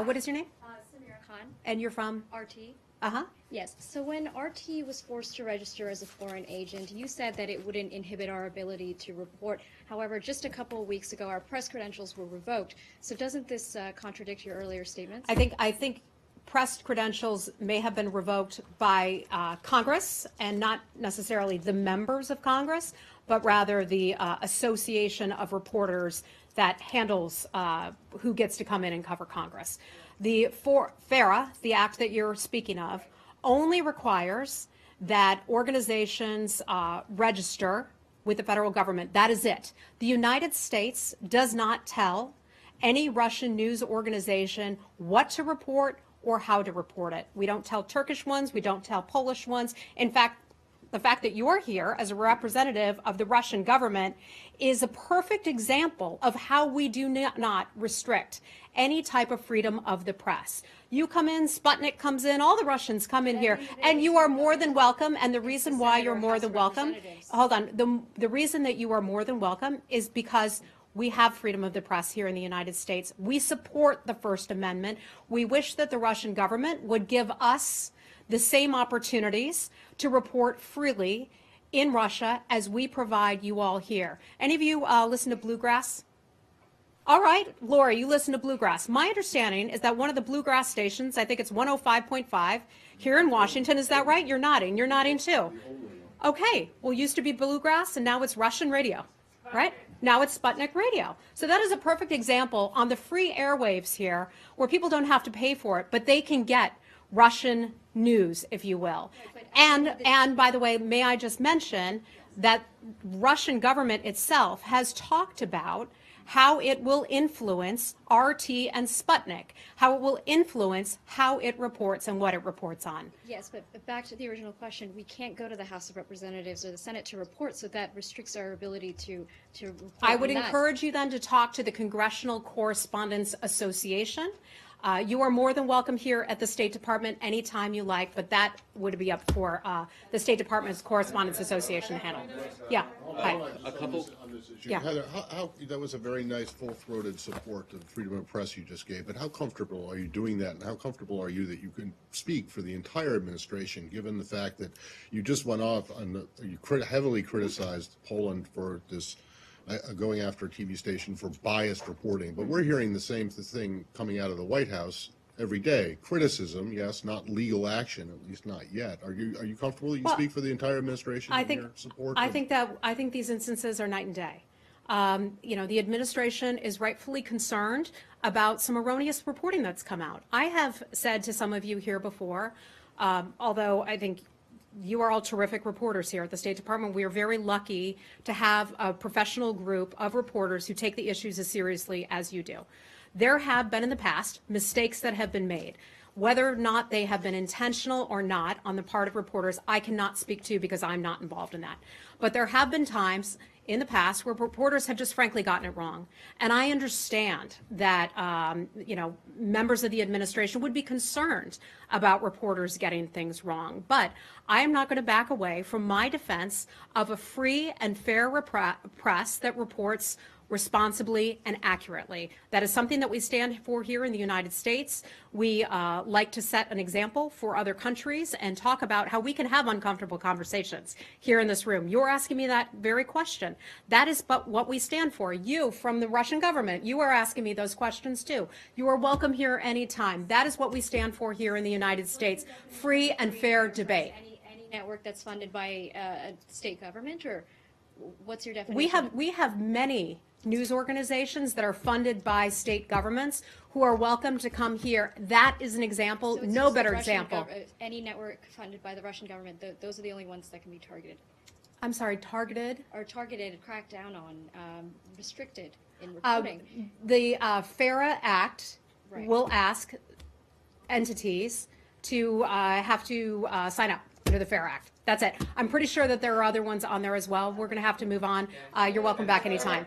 What is your name? Samira Khan, And you're from? RT. Uh-huh. Yes. So when RT was forced to register as a foreign agent, you said that it wouldn't inhibit our ability to report. However, just a couple of weeks ago, our press credentials were revoked. So doesn't this contradict your earlier statements? I think press credentials may have been revoked by Congress, and not necessarily the members of Congress, but rather the Association of Reporters that handles who gets to come in and cover Congress. The FARA, the act that you're speaking of, only requires that organizations register with the federal government. That is it. The United States does not tell any Russian news organization what to report or how to report it. We don't tell Turkish ones. We don't tell Polish ones. In fact, the fact that you're here as a representative of the Russian government is a perfect example of how we do not restrict any type of freedom of the press. You come in, Sputnik comes in, all the Russians come in here, and you are more than welcome. And the reason why you're more than welcome, hold on, the reason that you are more than welcome is because we have freedom of the press here in the United States. We support the First Amendment. We wish that the Russian government would give us the same opportunities to report freely in Russia as we provide you all here. Any of you listen to Bluegrass? All right, Laura, you listen to Bluegrass. My understanding is that one of the Bluegrass stations, I think it's 105.5 here in Washington, is that right? You're nodding. You're nodding too. Okay, well, used to be Bluegrass and now it's Russian radio, right? Now it's Sputnik radio. So that is a perfect example on the free airwaves here where people don't have to pay for it, but they can get Russian news, if you will. And by the way, may I just mention that Russian government itself has talked about how it will influence RT and Sputnik, how it will influence how it reports and what it reports on. Yes, but back to the original question, we can't go to the House of Representatives or the Senate to report, so that restricts our ability to report. I would encourage you then to talk to the Congressional Correspondents Association. You are more than welcome here at the State Department anytime you like, but that would be up for the State Department's Correspondents Association to handle. Yeah. Hi. A couple. Yeah. Heather, that was a very nice full-throated support to the freedom of press you just gave, but how comfortable are you doing that, and how comfortable are you that you can speak for the entire administration, given the fact that you just went off on you heavily criticized Poland for this going after a TV station for biased reporting, but we're hearing the same thing coming out of the White House every day. Criticism, yes, not legal action, at least not yet. Are you comfortable that you speak for the entire administration in your support? I think these instances are night and day. You know, the administration is rightfully concerned about some erroneous reporting that's come out. I have said to some of you here before, although I think you are all terrific reporters here at the State Department. We are very lucky to have a professional group of reporters who take the issues as seriously as you do. There have been in the past mistakes that have been made. Whether or not they have been intentional or not on the part of reporters, I cannot speak to because I'm not involved in that. But there have been times in the past where reporters have just frankly gotten it wrong. And I understand that, you know, members of the administration would be concerned about reporters getting things wrong. But I am not going to back away from my defense of a free and fair press that reports responsibly and accurately. That is something that we stand for here in the United States. We like to set an example for other countries and talk about how we can have uncomfortable conversations here in this room. You're asking me that very question. That is but what we stand for. You, from the Russian government, you are asking me those questions too. You are welcome here anytime. That is what we stand for here in the United States. Free and fair debate. Any network that's funded by a state government, or what's your definition? We have many news organizations that are funded by state governments who are welcome to come here. That is an example, So no better example. Any network funded by the Russian government, those are the only ones that can be targeted. I'm sorry, targeted? Or targeted, cracked down on, restricted in reporting. The FARA Act Right. will ask entities to have to sign up under the FARA Act. That's it. I'm pretty sure that there are other ones on there as well. We're going to have to move on. You're welcome back anytime.